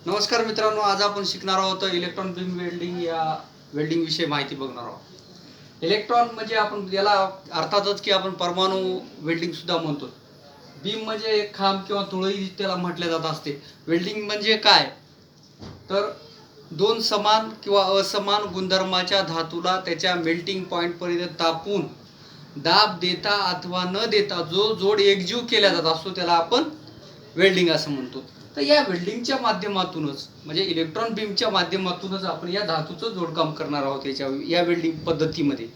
नमस्कार मित्रांनो, आज आपण शिकणार आहोत इलेक्ट्रॉन बीम वेल्डिंग या वेल्डिंग विषयी माहिती बघणार आहोत। इलेक्ट्रॉन म्हणजे आपण याला अर्थातच की आपण परमाणु वेल्डिंग सुद्धा म्हणतो। बीम म्हणजे एक खांब किंवा तुळई त्याला म्हटले जात असते। वेल्डिंग म्हणजे काय तर दोन समान किंवा असमान गुणधर्माच्या धातूला त्याच्या मेल्टिंग पॉइंट पर्यंत तापून दाब देता अथवा न देता जो जोड एकजीव केला जात असतो त्याला आपण वेल्डिंग असं म्हणतो। तर या वेल्डिंगच्या माध्यमातूनच म्हणजे इलेक्ट्रॉन बीमच्या माध्यमातूनच आपण या धातूचं जोडकाम करणार आहोत या वेल्डिंग पद्धतीमध्ये।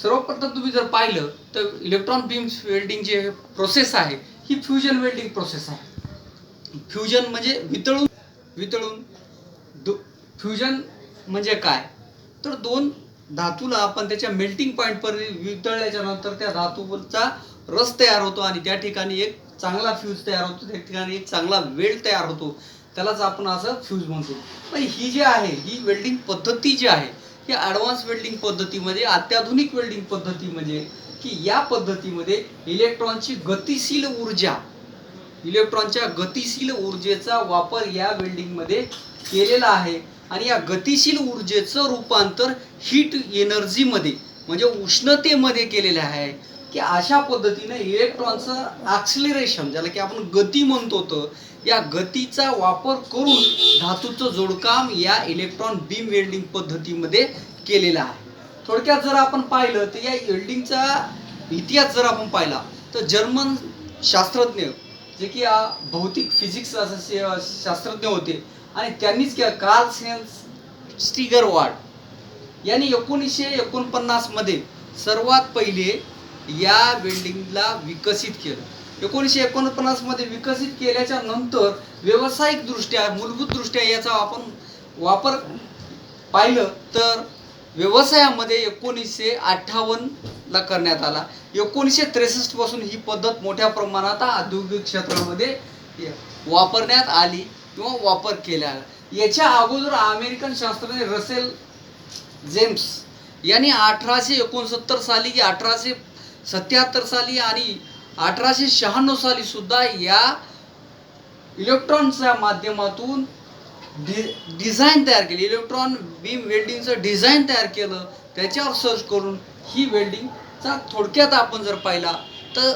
सर्वप्रथम तुम्ही जर पाहिलं तर इलेक्ट्रॉन बीम वेल्डिंग जे प्रोसेस आहे ही फ्युजन वेल्डिंग प्रोसेस आहे। फ्युजन म्हणजे वितळून फ्युजन म्हणजे काय तर दोन धातूला आपण त्याच्या मेल्टिंग पॉइंट पर्यंत वितळल्याच्या नंतर त्या धातूचा रस तयार होतो आणि त्या ठिकाणी एक चांगला फ्यूज तयार होतो, त्या ठिकाणी एक चांगला वेल्ड तयार होतो, त्यालाच आपण असं फ्यूज म्हणतो। पण ही जी आहे ही वेल्डिंग पद्धती जी आहे ही ॲडव्हान्स वेल्डिंग पद्धतीमध्ये अत्याधुनिक वेल्डिंग पद्धती म्हणजे की या पद्धतीमध्ये इलेक्ट्रॉनच्या गतिशील ऊर्जेचा वापर या वेल्डिंगमध्ये केलेला आहे आणि या गतिशील ऊर्जेचं रूपांतर हीट एनर्जीमध्ये म्हणजे उष्णतेमध्ये केलेलं आहे की अशा पद्धतीने इलेक्ट्रॉनचं ॲक्सिलरेशन ज्याला की आपण गती म्हणतो तर या गतीचा वापर करून धातूचं जोडकाम या इलेक्ट्रॉन बीम वेल्डिंग पद्धतीमध्ये केलेला आहे। थोडक्यात जर आपण पाहिलं तर या वेल्डिंगचा इतिहास जर आपण पाहिला तर जर्मन शास्त्रज्ञ जे की भौतिक फिजिक्स शास्त्रज्ञ होते आणि त्यांनीच कार्ल स्टीगरवार्ड यांनी 1949 मध्ये सर्वात पहिले या वेल्डिंगला विकसित केलं। 1949 मध्ये विकसित केल्याच्या नंतर व्यावसायिक दृष्ट्या मूलभूत दृष्ट्या याचा आपण वापर पाहिलं तर व्यवसायामध्ये 1958 ला करण्यात आला। 1963 पासून ही पद्धत मोठ्या प्रमाणात औद्योगिक क्षेत्रामध्ये वापरण्यात आली किंवा वापर केला। याच्या अगोदर अमेरिकन शास्त्रज्ञ रसेल जेम्स यांनी 1869 साली की 1877 साली आणि 1896 साली सुद्धा या इलेक्ट्रॉनच्या माध्यमातून डिझाईन तयार केली, इलेक्ट्रॉन बीम वेल्डिंगचं डिझाईन तयार केलं। त्याच्यावर सर्च करून ही वेल्डिंगचा थोडक्यात आपण जर पाहिला तर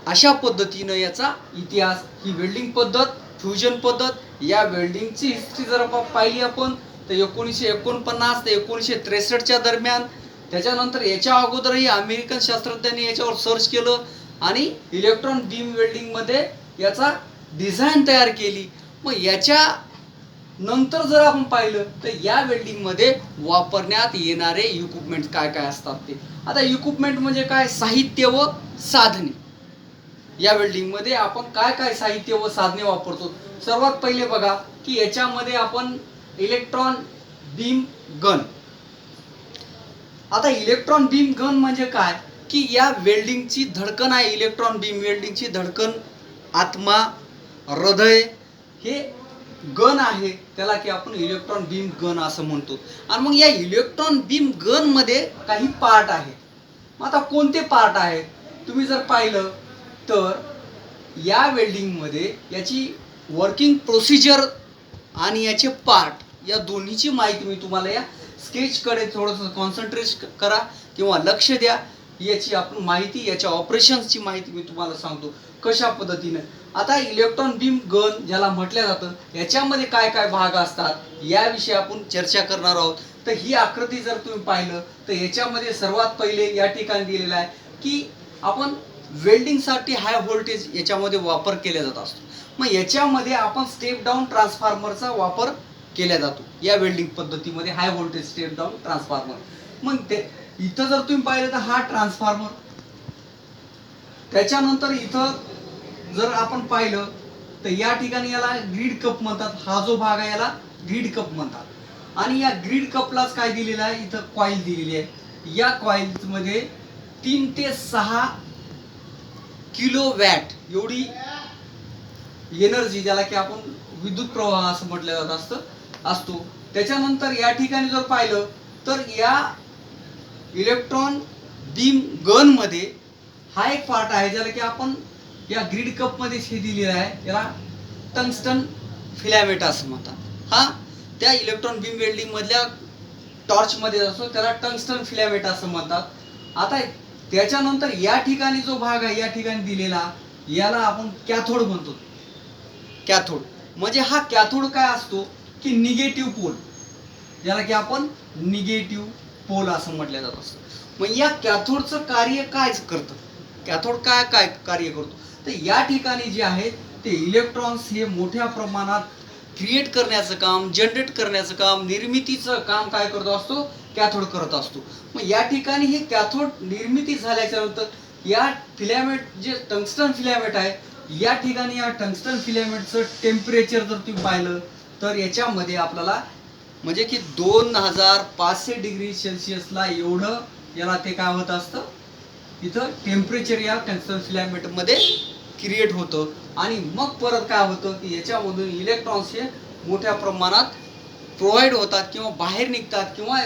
अशा पद्धतीनं याचा इतिहास ही वेल्डिंग पद्धत फ्युजन पद्धत या वेल्डिंगची हिस्ट्री जर पाहिली आपण तर 1949 ते 1963च्या दरम्यान, त्याच्यानंतर याच्या अगोदरही अमेरिकन शास्त्रज्ञांनी याच्यावर सर्च केलं आणि इलेक्ट्रॉन बीम वेल्डिंगमध्ये याचा डिझाईन तयार केली। मग याच्या नंतर जर आपण पाहिलं तर या वेल्डिंगमध्ये वापरण्यात येणारे इक्विपमेंट काय काय असतात ते आता इक्विपमेंट म्हणजे काय साहित्य व साधने। या वेल्डिंगमध्ये आपण काय काय साहित्य व साधने वापरतो सर्वात पहिले बघा की याच्यामध्ये आपण इलेक्ट्रॉन बीम गन। आता इलेक्ट्रॉन बीम गन म्हणजे काय की या वेल्डिंगची धडकन आहे, इलेक्ट्रॉन बीम वेल्डिंगची धडकन आत्मा हृदय हे गन आहे, त्याला की आपण इलेक्ट्रॉन बीम गन असं म्हणतो। आणि मग या इलेक्ट्रॉन बीम गन मध्ये काही पार्ट आहेत। मग आता कोणते पार्ट आहेत तुम्ही जर पाहिलं तर या वेल्डिंगमध्ये याची वर्किंग प्रोसिजर आणि याचे पार्ट या दोन्हीची माहिती मी तुम्हाला या स्केचकडे थोडंसं कॉन्सन्ट्रेट करा किंवा लक्ष द्या। याची आपण माहिती याच्या ऑपरेशन्सची माहिती मी तुम्हाला सांगतो कशा पद्धतीने। आता इलेक्ट्रॉन बीम गन ज्याला म्हटलं जातं याच्यामध्ये काय काय भाग असतात याविषयी आपण चर्चा करणार आहोत। तर ही आकृती जर तुम्ही पाहिलं तर याच्यामध्ये सर्वात पहिले या ठिकाणी दिलेलं आहे की आपण वेल्डिंगसाठी हाय व्होल्टेज याच्यामध्ये वापर केला जात असतो। मग याच्यामध्ये आपण स्टेप डाऊन ट्रान्सफॉर्मरचा वापर केला जातो या वेल्डिंग पद्धतीमध्ये, high voltage step down transformer. मग ते इथं जर तुम्ही पाहिलं तर हा ट्रान्सफॉर्मर, त्याच्यानंतर इथं जर आपण पाहिलं तर या ठिकाणी याला ग्रीड कप म्हणतात, हा जो भाग आहे याला ग्रीड कप म्हणतात। आणि या ग्रीड कपलाच काय दिलेलं आहे इथं कॉईल दिलेली आहे। या कॉईलमध्ये 3 ते 6 किलोवॅट एवढी एनर्जी ज्याला की आपण विद्युत प्रवाह असं म्हटलं जात असतो। त्याच्यानंतर या ठिकाणी जर पाहिलं तर या इलेक्ट्रॉन बीम गन मध्ये हा एक पार्ट आहे ज्याला की आपण या ग्रीड कप मध्ये हे दिलेला आहे, याला टंगस्टन फिलामेंट असं म्हणतात. हा त्या इलेक्ट्रॉन बीम वेल्डिंग मधल्या टॉर्च मध्ये असतो, त्याला टंगस्टन फिलामेंट असं म्हणतात. आता त्याच्यानंतर या ठिकाणी जो भाग आहे या ठिकाणी दिलेला, याला आपण कॅथोड म्हणतो. कॅथोड म्हणजे हा कॅथोड काय असतो की निगेटिव्ह पोल, ज्याला की आपण निगेटिव्ह पोल असं म्हटलं जात असतं. मग या कॅथोडचं कार्य काय करतं, कॅथोड काय काय कार्य करतो, तर या ठिकाणी जे आहे ते इलेक्ट्रॉन्स हे मोठ्या प्रमाणात क्रिएट करण्याचं काम, जनरेट करण्याचं काम, निर्मितीचं काम काय करत असतो, कॅथोड करत असतो. मग या ठिकाणी हे कॅथोड निर्मिती झाल्याच्या नंतर या फिलामेंट जे टंगस्टन फिलामेंट आहे, या ठिकाणी या टंगस्टन फिलामेंटचं टेम्परेचर जर तुम्ही पाहिलं तर याच्यामध्ये आपल्याला म्हणजे की 2500 डिग्री सेल्सिअसला एवढं याला ते काय होत असतं, इथं टेम्परेचर या टंगस्टन फिलामेंटमध्ये क्रिएट होतं. आणि मग परत काय होतं की याच्यामधून इलेक्ट्रॉन्स हे मोठ्या प्रमाणात प्रोव्हाइड होतात किंवा बाहेर निघतात, किंवा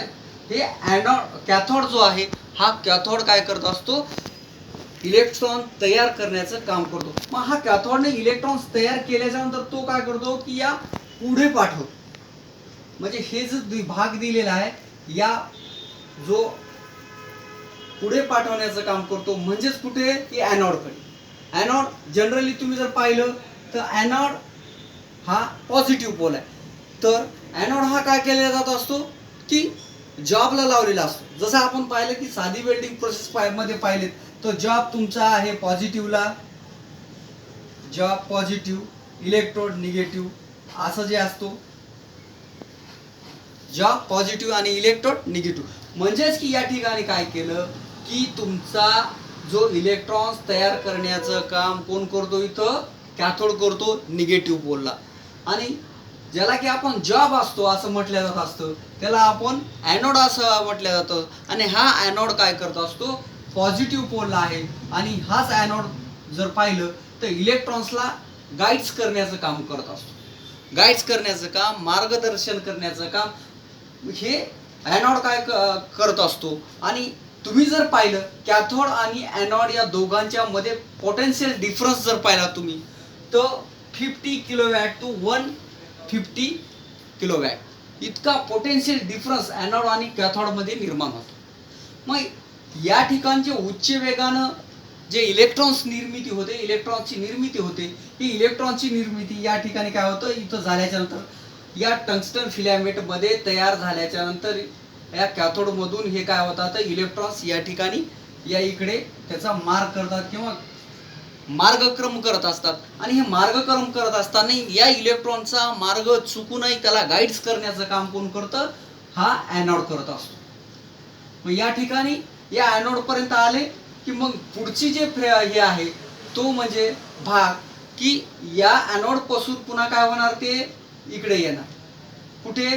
हे ॲनोड कॅथोड जो आहे हा कॅथोड काय करत असतो, इलेक्ट्रॉन तयार करण्याचं काम करतो. मग हा कॅथोडने इलेक्ट्रॉन्स तयार केल्याच्या नंतर तो काय करतो की या पुढे पाठवतो. म्हणजे हे जो भाग दिलेला आहे या जो पुढे पाठवण्याचं काम करतो, म्हणजेच कुठे की ॲनोडकडे. ॲनोड जनरली तुम्ही जर पाहिलं तर ॲनोड हा पॉझिटिव्ह पोल आहे. तर ॲनोड हा काय केला जात असतो की जॉबला लावलेला असतो. जसं आपण पाहिलं की साधी वेल्डिंग प्रोसेस मध्ये पाहिलेत तर जॉब तुमचा आहे पॉझिटिव्हला, जॉब पॉझिटिव्ह, इलेक्ट्रोड निगेटिव्ह असं जे असतो, जॉब पॉझिटिव्ह आणि इलेक्ट्रोड निगेटिव्ह. म्हणजेच की या ठिकाणी काय केलं की तुमचा जो इलेक्ट्रॉन्स तयार करण्याचं काम कोण करतो, इथं कॅथोड करतो निगेटिव्ह पोलला. आणि ज्याला की आपण जॉब असतो असं म्हटलं जात असतं त्याला आपण ॲनोड असं म्हटलं जातं. आणि हा ॲनोड काय करत असतो, पॉझिटिव्ह पोलला आहे. आणि हाच ॲनोड जर पाहिलं तर इलेक्ट्रॉन्सला गाईड्स करण्याचं काम करत असतो. गाईड्स करण्याचं काम, मार्गदर्शन करण्याचं काम हे ॲनोड काय करत असतो. आणि तुम्ही जर पाहिलं कॅथोड आणि ॲनोड या दोघांच्या मध्ये पोटेन्शियल डिफरन्स जर पाहिला तुम्ही तर 50 किलोवॅट टू 150 किलोवॅट इतका पोटेन्शियल डिफरन्स ॲनोड आणि कॅथोड मध्ये निर्माण होतो. मग या ठिकाणचे उच्च वेगानं जे इलेक्ट्रॉन्स निर्मिती होते, इलेक्ट्रॉनची निर्मिती होते, ही इलेक्ट्रॉनची निर्मिती या ठिकाणी काय होतं, इथं झाल्याच्या नंतर या टंगस्टन फिलामेंट मध्ये तयार झाल्याच्या नंतर या कॅथोड मधून हे काय होतात, इलेक्ट्रॉन्स या ठिकाणी या इकडे त्याचा मार्ग करतात किंवा मार्गक्रम करत असतात. आणि हे मार्गक्रम करत असताना या इलेक्ट्रॉनचा मार्ग चुकूनही त्याला गाईड्स करण्याचं काम कोण करतं, हा ॲनोड करत असतो. मग या ठिकाणी या ॲनोड पर्यंत आले की मग पुढची जे हे आहे तो म्हणजे भाग की या ॲनोड पासून पुन्हा काय होणार, ते इकडे येणार कुठे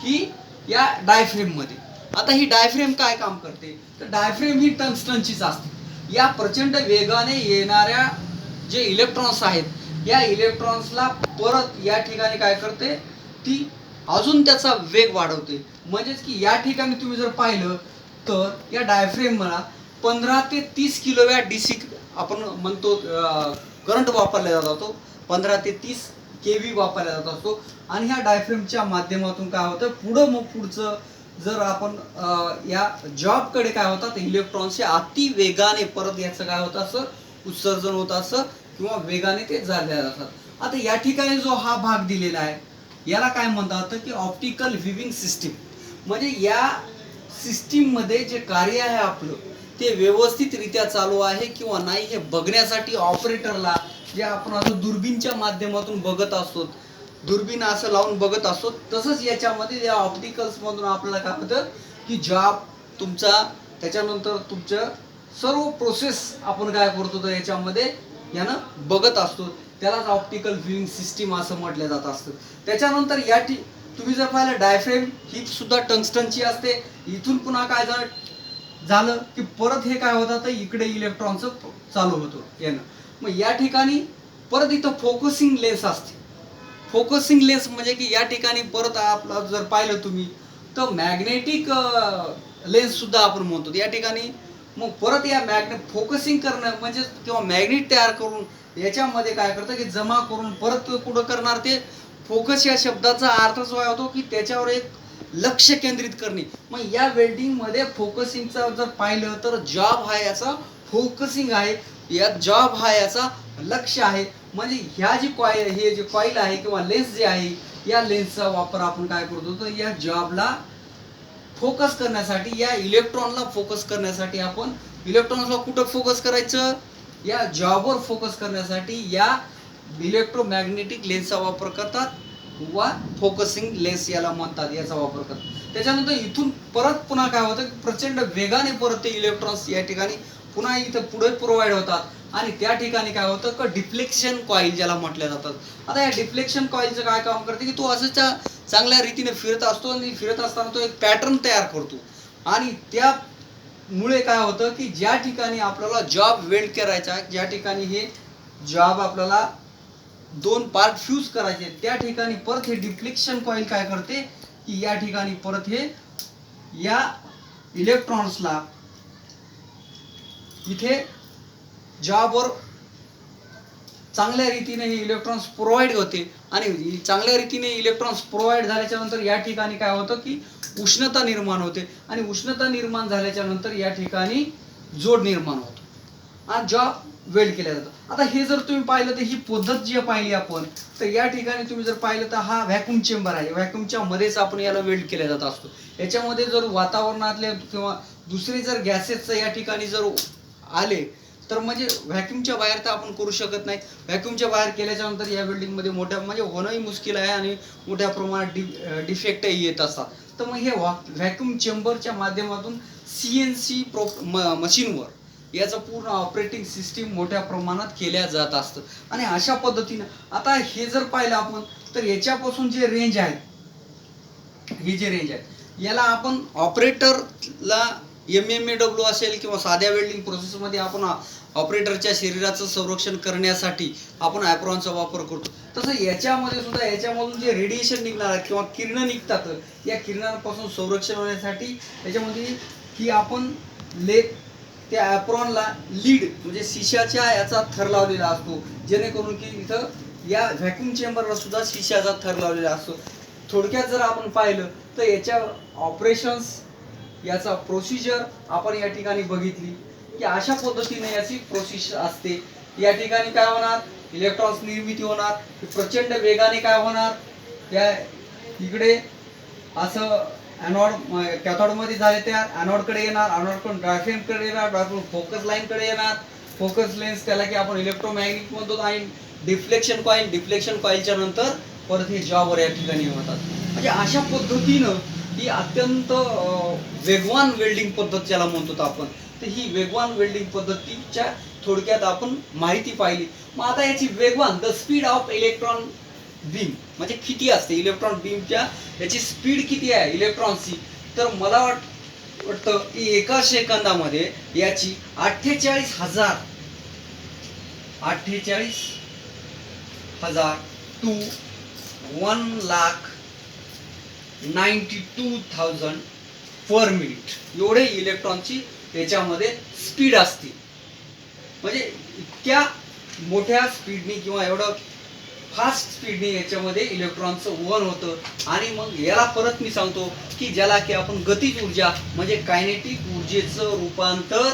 की या डायफ्रेम मध्ये. आता ही डायफ्रेम काय काम करते, तर डायफ्रेम ही टंगस्टनचीच असते. या प्रचंड वेगाने येणाऱ्या जे इलेक्ट्रॉन्स आहेत या इलेक्ट्रॉन्सला परत या ठिकाणी काय करते, ती अजून त्याचा वेग वाढवते. म्हणजेच की या ठिकाणी तुम्ही जर पाहिलं तर या डायफ्रेमला 15 ते 30 किलोवॅट डीसी आपण म्हणतो करंट वापरला जातो, 15 ते 30 केव्ही वापरला जात असतो. आणि ह्या डायफ्रेमच्या माध्यमातून काय होतं, पुढं मग पुढचं जर आपण या जॉबकडे काय होतात, इलेक्ट्रॉन्सचे अति वेगाने परत याचं काय होतं असं उत्सर्जन होत असं किंवा वेगाने ते झाले जातात. आता या ठिकाणी जो हा भाग दिलेला आहे याला काय म्हणतात की ऑप्टिकल व्हिविंग सिस्टीम. म्हणजे या सिस्टीम मध्ये जे कार्य आहे आपलं ते व्यवस्थितरित्या चालू आहे किंवा नाही हे बघण्यासाठी ऑपरेटरला, जे आपण आता दुर्बीनच्या माध्यमातून बघत असतो, दुर्बीण असं लावून बघत असतो, तसंच याच्यामध्ये या ऑप्टिकल्स मधून आपल्याला काय होतं की जॉब तुमचा, त्याच्यानंतर तुमच्या सर्व प्रोसेस आपण काय करतो तर याच्यामध्ये यानं बघत असतो. त्यालाच ऑप्टिकल व्ह्यूइंग सिस्टीम असं म्हटलं जात असतं. त्याच्यानंतर या तुम्ही जर पाहिलं डायफ्रेम ही सुद्धा टंगस्टनची असते. इथून पुन्हा काय झालं की परत हे काय होतं तर इकडे इलेक्ट्रॉनचं चालू होतो यानं. मग या ठिकाणी परत इथं फोकसिंग लेन्स असते. फोकसिंग लेन्स म्हणजे की या ठिकाणी परत आपला जर पाहिलं तुम्ही तर मॅग्नेटिक लेन्स सुद्धा आपण म्हणतो. या ठिकाणी मग परत या फोकसिंग करणं म्हणजे किंवा मॅग्नेट तयार करून याच्यामध्ये काय करतं की जमा करून परत कुठं करणार ते फोकस या शब्दाचा अर्थ जो होतो की त्याच्यावर एक लक्ष केंद्रित करणे. मग या वेल्डिंग मध्ये फोकसिंगचा जर पाहिलं तर जॉब हा याचा फोकसिंग आहे, या जॉब हा याचा लक्ष आहे. म्हणजे ह्या जी कॉईल, हे जे कॉईल आहे किंवा लेन्स जे आहे, या लेन्सचा वापर आपण काय करतो तर या जॉबला फोकस करण्यासाठी, या इलेक्ट्रॉनला फोकस करण्यासाठी आपण इलेक्ट्रॉनला कुठं फोकस करायचं, या जॉबवर फोकस करण्यासाठी या इलेक्ट्रोमॅग्नेटिक लेन्सचा वापर करतात व फोकसिंग लेन्स याला म्हणतात, याचा वापर करतात. त्याच्यानंतर इथून परत पुन्हा काय होतं प्रचंड वेगाने परत ते इलेक्ट्रॉन्स या ठिकाणी पुन्हा इथं पुढे प्रोव्हाइड होतात आणि त्या ठिकाणी काय होतं की डिफ्लेक्शन कॉईल ज्याला म्हटल्या जातात. आता या डिफ्लेक्शन कॉईलचं काय काम करते की तो असंच चांगल्या रीतीने फिरत असतो आणि फिरत असताना तो एक पॅटर्न तयार करतो आणि त्यामुळे काय होतं की ज्या ठिकाणी आपल्याला जॉब वेल्ड करायचा, ज्या ठिकाणी हे जॉब आपल्याला दोन पार्ट फ्यूज करायचे, त्या ठिकाणी परत हे डिफ्लेक्शन कॉईल काय करते की या ठिकाणी परत हे या इलेक्ट्रॉन्सला इथे जॉबवर चांगल्या रीतीने हे इलेक्ट्रॉन्स प्रोव्हाइड होते आणि चांगल्या रीतीने इलेक्ट्रॉन्स प्रोव्हाइड झाल्याच्या नंतर या ठिकाणी काय होतं की उष्णता निर्माण होते आणि उष्णता निर्माण झाल्याच्या नंतर या ठिकाणी जोड निर्माण होतो आणि जॉब वेल्ड केल्या जातं. आता हे जर तुम्ही पाहिलं तर ही पद्धत जी पाहिली आपण तर या ठिकाणी तुम्ही जर पाहिलं तर हा व्हॅक्यूम चेंबर आहे, व्हॅक्यूमच्या मध्येच आपण याला वेल्ड केल्या जात असतो. याच्यामध्ये जर वातावरणातले किंवा दुसरे जर गॅसेस या ठिकाणी जर आले तर म्हणजे व्हॅक्यूमच्या बाहेर तर आपण करू शकत नाही. व्हॅक्यूमच्या बाहेर केल्याच्या नंतर या वेल्डिंगमध्ये मोठ्या म्हणजे होणंही मुश्किल आहे आणि मोठ्या प्रमाणात डिफेक्टही येत असतात. तर मग हे व्हॅक्यूम चेंबरच्या माध्यमातून CNC मशीनवर याचं पूर्ण ऑपरेटिंग सिस्टीम मोठ्या प्रमाणात केल्या जात असतं आणि अशा पद्धतीनं आता हे जर पाहिलं आपण तर याच्यापासून जे रेंज आहे, ही जे रेंज आहे याला आपण ऑपरेटरला MMAW असेल किंवा साध्या वेल्डिंग प्रोसेसमध्ये आपण ऑपरेटरच्या शरीराचं संरक्षण करण्यासाठी आपण ॲप्रॉनचा वापर करतो. तसं याच्यामध्ये सुद्धा याच्यामधून जे रेडिएशन निघणार आहे किंवा किरण निघतात या किरणांपासून संरक्षण होण्यासाठी याच्यामध्ये की आपण त्या ॲप्रॉनला लीड म्हणजे शिशाच्या याचा थर लावलेला असतो, जेणेकरून की इथं या व्हॅक्यूम चेंबरला सुद्धा शिशाचा थर लावलेला असतो. थोडक्यात जर आपण पाहिलं तर याच्या ऑपरेशन्स, याचा प्रोसिजर आपण या ठिकाणी बघितली की अशा पद्धतीने याची प्रोसेस असते. या ठिकाणी काय होणार, इलेक्ट्रॉन्स निर्मिती होणार, प्रचंड वेगाने काय होणार, या इकडे असं ॲनॉड कॅथोड मध्ये झाले तयार, ॲनॉड कडे येणार, ॲनॉड कडून ग्राफेन कडे येणार, ग्राफेन फोकस लाईन कडे येणार, फोकस लेन्स त्याला की आपण इलेक्ट्रोमॅग्नेटिक म्हणतो आणि डिफ्लेक्शन कॉईल, डिफ्लेक्शन कॉईलच्या नंतर परत हे जॉबवर या ठिकाणी होतात. म्हणजे अशा पद्धतीनं ही अत्यंत वेगवान वेल्डिंग पद्धत ज्याला म्हणतो आपण, तर ही वेगवान वेल्डिंग पद्धतीच्या थोडक्यात आपण माहिती पाहिली. मग आता याची वेगवान, the speed of electron beam म्हणजे किती असते, इलेक्ट्रॉन बीमच्या याची स्पीड किती आहे इलेक्ट्रॉनची, तर मला वाटतं की एका सेकंदामध्ये याची 48,000 टू 1,92,000 पर मिनिट एवढे इलेक्ट्रॉनची याच्यामध्ये स्पीड असते. म्हणजे इतक्या मोठ्या स्पीडनी किंवा एवढं फास्ट स्पीडने याच्यामध्ये इलेक्ट्रॉनचं वहन होतं. आणि मग याला परत मी सांगतो की ज्याला की आपण गतिज ऊर्जा म्हणजे कायनेटिक ऊर्जेचं रूपांतर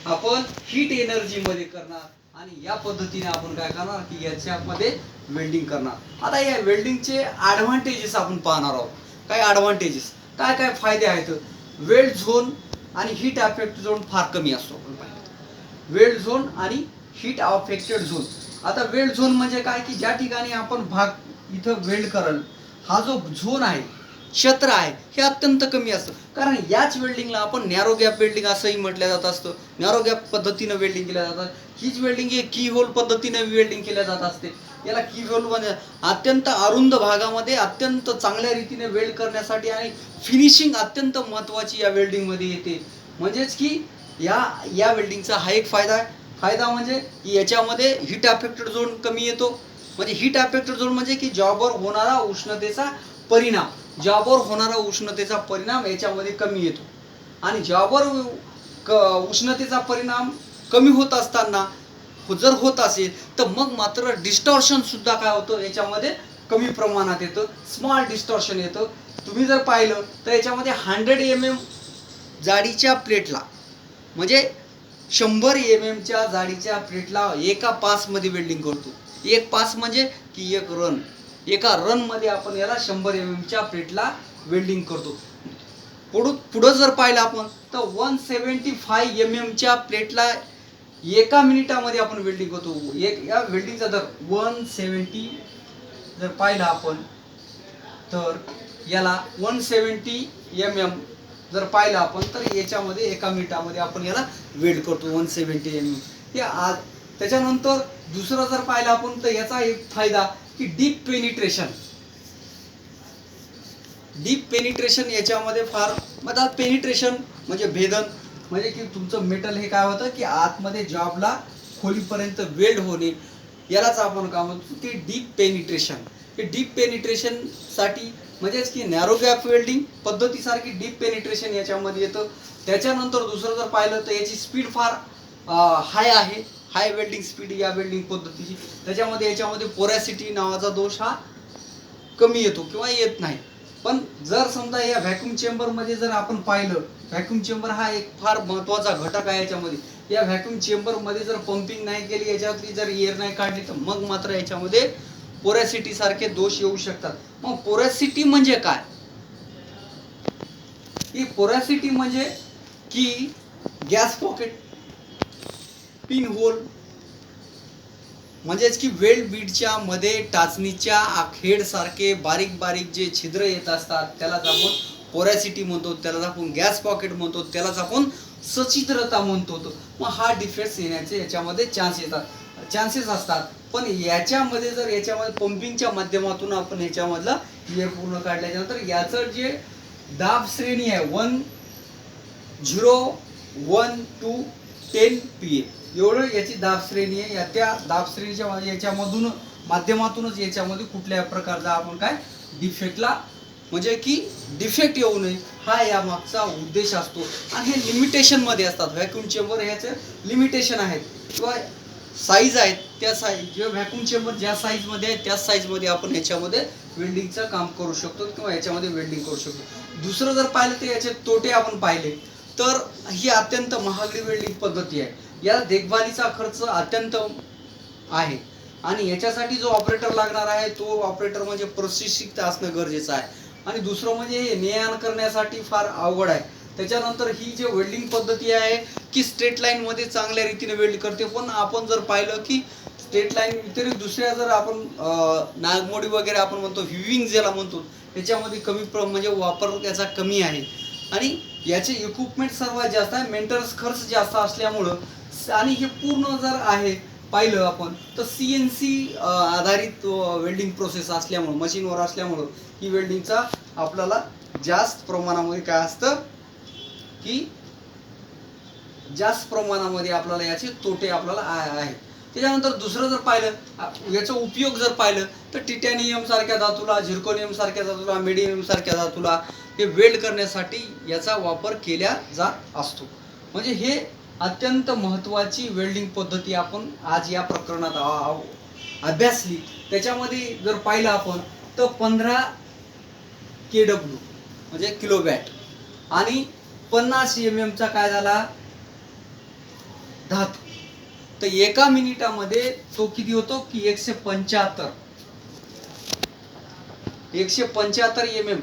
आपण हीट एनर्जीमध्ये करणार आणि या पद्धतीने आपण काय करणार की याच्यामध्ये वेल्डिंग करणार. आता या वेल्डिंगचे ॲडव्हान्टेजेस आपण पाहणार आहोत. काय ॲडव्हान्टेजेस, काय काय फायदे आहेत. वेल्ड झोन आणि हीट अफेक्ट झोन फार कमी असतो. आपण पाहिलं वेल्ड झोन आणि हीट अफेक्टेड झोन. आता वेल्ड झोन म्हणजे काय की ज्या ठिकाणी आपण भाग इथं वेल्ड करल, हा जो झोन आहे, क्षेत्र आहे, हे अत्यंत कमी असतं. कारण याच वेल्डिंगला आपण नॅरो गॅप वेल्डिंग असंही म्हटलं जात असतं. नॅरो गॅप पद्धतीनं वेल्डिंग केल्या जातात. हीच वेल्डिंग ही की होल पद्धतीने वेल्डिंग केल्या जात असते. याला की होल म्हणजे अत्यंत अरुंद भागामध्ये अत्यंत चांगल्या रीतीने वेल्ड करण्यासाठी आणि फिनिशिंग अत्यंत महत्त्वाची या वेल्डिंगमध्ये येते. म्हणजेच की या वेल्डिंगचा हा एक फायदा आहे. फायदा म्हणजे की याच्यामध्ये हीट अफेक्टेड झोन कमी येतो. म्हणजे हीट अफेक्टेड झोन म्हणजे की जॉबवर होणारा उष्णतेचा परिणाम, याच्यामध्ये कमी येतो. आणि जॉबवर उष्णतेचा परिणाम कमी होत असताना जर होत असेल तर मग मात्र डिस्टॉर्शन सुद्धा काय होतं याच्यामध्ये कमी प्रमाणात येतं, स्मॉल डिस्टॉर्शन येतं. तुम्ही जर पाहिलं तर याच्यामध्ये 100 mm जाडीच्या प्लेटला म्हणजे 100 mm च्या जाडीच्या प्लेटला एका पासमध्ये वेल्डिंग करतो. एक पास म्हणजे की एक रन, एका रनमध्ये आपण याला 100 mm च्या प्लेटला वेल्डिंग करतो. पुढं जर पाहिलं आपण तर 175 mm च्या प्लेटला एका मिनिटामध्ये आपण वेल्डिंग करतो. या वेल्डिंगचा दर 170 जर पाहिला आपण तर याला 170 mm जर पाहिलं आपण तर याच्यामध्ये एका मिनिटामध्ये आपण याला वेल्ड करतो 170 mm. हे आज त्याच्यानंतर दुसरं जर पाहिलं आपण तर याचा एक फायदा की डीप पेनिट्रेशन याच्यामध्ये फार मतलब पेनिट्रेशन म्हणजे भेदन म्हणजे की तुमचं मेटल हे काय होतं की आतमध्ये जॉबला खोलीपर्यंत वेल्ड होणे, यालाच आपण काय म्हणतो की डीप पेनिट्रेशन. हे डीप पेनिट्रेशनसाठी म्हणजेच की नॅरो गॅप वेल्डिंग पद्धतीसारखी डीप पेनिट्रेशन याच्यामध्ये येतं. त्याच्यानंतर दुसरं जर पाहिलं तर याची स्पीड फार हाय आहे, हाय वेल्डिंग स्पीड या वेल्डिंग पद्धतीची. त्याच्यामध्ये याच्यामध्ये पोरॅसिटी नावाचा दोष हा कमी येतो किंवा येत नाही. पण जर समजा या व्हॅक्यूम चेंबरमध्ये जर आपण पाहिलं, व्हॅक्यूम चेंबर हा एक फार महत्त्वाचा घटक आहे याच्यामध्ये. या व्हॅक्यूम चेंबरमध्ये जर पंपिंग नाही केली, याच्यातली जर एअर नाही काढली तर मग मात्र याच्यामध्ये पोरॅसिटी सारखे दोष येऊ शकतात. मग पोरॅसिटी म्हणजे काय? ही पोरॅसिटी म्हणजे की गॅस पॉकेट, पिन होल म्हणजेच की वेल्ड बीडच्या मध्ये टाचणीच्या आखेड सारखे बारीक बारीक जे छिद्र येत असतात त्यालाच आपण पोरॅसिटी म्हणतो, त्यालाच आपण गॅस पॉकेट म्हणतो, त्यालाच आपण सचिद्रता म्हणतो. मग हा डिफेक्ट्स येण्याचे याच्यामध्ये चान्सेस असतात. पण याच्यामध्ये जर याच्यामध्ये पंपिंगच्या माध्यमातून आपण याच्यामधला एअर पूर्ण काढल्यानंतर याचं जे दाब श्रेणी आहे 10, 1 to 10 PA एवढं याची दाब श्रेणी आहे. या त्या दाब श्रेणीच्या याच्यामधून माध्यमातूनच याच्यामध्ये कुठल्या प्रकारचा आपण काय डिफेक्टला म्हणजे की डिफेक्ट येऊ नये हा या मागचा उद्देश असतो. आणि हे लिमिटेशनमध्ये असतात. व्हॅक्यूम चेंबर ह्याचे लिमिटेशन आहेत किंवा साईज आहेत. त्या साईज किंवा व्हॅक्यूम चेंबर ज्या साईजमध्ये आहे त्याच साईजमध्ये आपण याच्यामध्ये वेल्डिंगचं काम करू शकतो किंवा याच्यामध्ये वेल्डिंग करू शकतो. दुसरं जर पाहिलं तर याचे तोटे आपण पाहिले तर ही अत्यंत महागडी वेल्डिंग पद्धती आहे. या देखभालीचा खर्च अत्यंत आहे आणि याच्यासाठी जो ऑपरेटर लागणार आहे तो ऑपरेटर म्हणजे प्रशिक्षित असणं गरजेचं आहे. आणि दुसरं म्हणजे हे ने-आण करण्यासाठी फार अवघड आहे. त्याच्यानंतर ही जी वेल्डिंग पद्धती आहे की स्ट्रेट लाईनमध्ये चांगल्या रीतीने वेल्ड करते. पण आपण जर पाहिलं की स्ट्रेट लाईन व्यतिरिक्त दुसऱ्या जर आपण नागमोडी वगैरे आपण म्हणतो व्हिविंग ज्याला म्हणतो त्याच्यामध्ये कमी म्हणजे वापर त्याचा कमी आहे. आणि याचे इक्विपमेंट सर्वात जास्त आहे, मेंटेनन्स खर्च जास्त असल्यामुळं आणि हे पूर्ण जर आहे पाहिलं आपण तर CNC आधारित वेल्डिंग प्रोसेस असल्यामुळं मशीनवर असल्यामुळं ही वेल्डिंगचा आपल्याला जास्त प्रमाणामध्ये काय असतं की जास्त प्रमाणामध्ये आपल्याला याचे तोटे आपल्याला आहेत. त्याच्यानंतर दुसरं जर पाहिलं याचा उपयोग जर पाहिलं तर टिटॅनियम सारख्या धातूला, झिर्कोनियम सारख्या धातूला, मेडियम सारख्या धातूला हे वेल्ड करण्यासाठी याचा वापर केला जात असतो. म्हणजे हे अत्यंत महत्त्वाची वेल्डिंग पद्धती आपण आज या प्रकरणात अभ्यासली. त्याच्यामध्ये जर पाहिलं आपण तर 15 kW म्हणजे किलोवॅट आणि 50 mm चा काय झाला धातू. तर एका मिनिटामध्ये तो किती होतो की 175 mm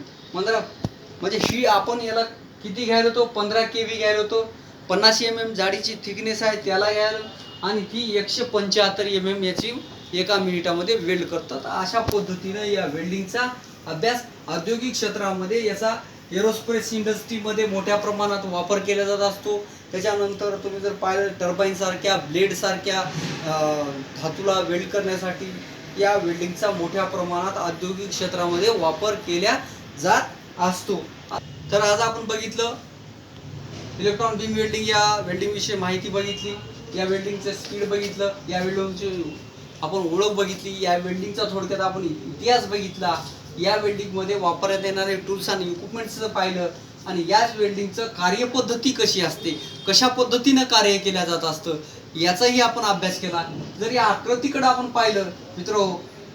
म्हणजे ही आपण याला किती घ्यायला होतो 15 kV घ्यायला होतो. 50 mm जाडीची थिकनेस आहे त्याला घ्यायला आणि ती 175 mm याची एका मिनिटामध्ये वेल्ड करतात. अशा पद्धतीनं या वेल्डिंगचा अभ्यास औद्योगिक क्षेत्रामध्ये याचा एरोस्पेस इंडस्ट्रीमध्ये मोठ्या प्रमाणात वापर केला जात असतो. त्याच्यानंतर तुम्ही जर पाहिलं टर्बाईन सारख्या ब्लेड सारख्या धातूला वेल्ड करण्यासाठी या वेल्डिंगचा मोठ्या प्रमाणात औद्योगिक क्षेत्रामध्ये वापर केला जात असतो. तर आज आपण बघितलं इलेक्ट्रॉन बीम वेल्डिंग या वेल्डिंग विषयी माहिती बघितली, या वेल्डिंगचं स्पीड बघितलं, या वेल्डिंगची आपण ओळख बघितली, या वेल्डिंगचा थोडक्यात आपण इतिहास बघितला, या वेल्डिंगमध्ये वापरण्यात येणारे टूल्स आणि इक्विपमेंट्सचं पाहिलं आणि याच वेल्डिंगचं कार्यपद्धती कशी असते, कशा पद्धतीनं कार्य केलं जात असतं याचाही आपण अभ्यास केला. जर या आकृतीकडे आपण पाहिलं मित्र,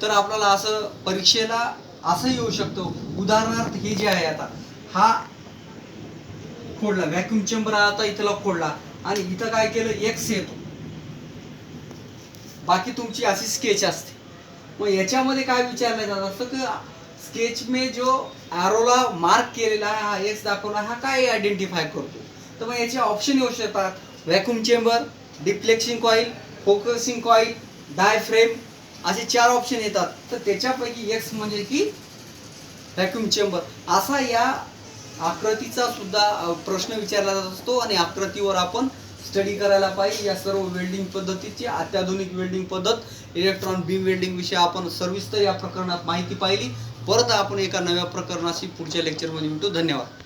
तर आपल्याला असं परीक्षेला असं येऊ शकतो. उदाहरणार्थ हे जे आहे आता हा खोडला व्हॅक्यूम चेंबर, आता इथला खोडला आणि इथं काय केलं एक्स येतो. बाकी तुमची अशी स्केच असते. मग याच्यामध्ये काय विचारलं जात असतं की स्केच में जो एरोला मार्क केलेला आहे हा एक्स दाखवला, हा काय आयडेंटिफाय करतो. तर मग याचे ऑप्शन येऊ शकतात. Vacuum chamber, deflecting coil, focusing coil, diaphragm, असे 4 ऑप्शन येतात. तर त्याच्यापैकी एक्स म्हणजे की व्हॅक्यूम चेंबर असा या आकृतीचा सुद्धा प्रश्न विचारला जात असतो. आणि आकृतीवर आपण स्टडी करायला पाहिजे. या सर्व वेल्डिंग पद्धतीची अत्याधुनिक वेल्डिंग पद्धत इलेक्ट्रॉन बीम वेल्डिंग विषयी आपण सविस्तर या प्रकरणात माहिती पाहिली. परत आपण एका नव्या प्रकरणाशी पुढच्या लेक्चरमध्ये भेटू. धन्यवाद.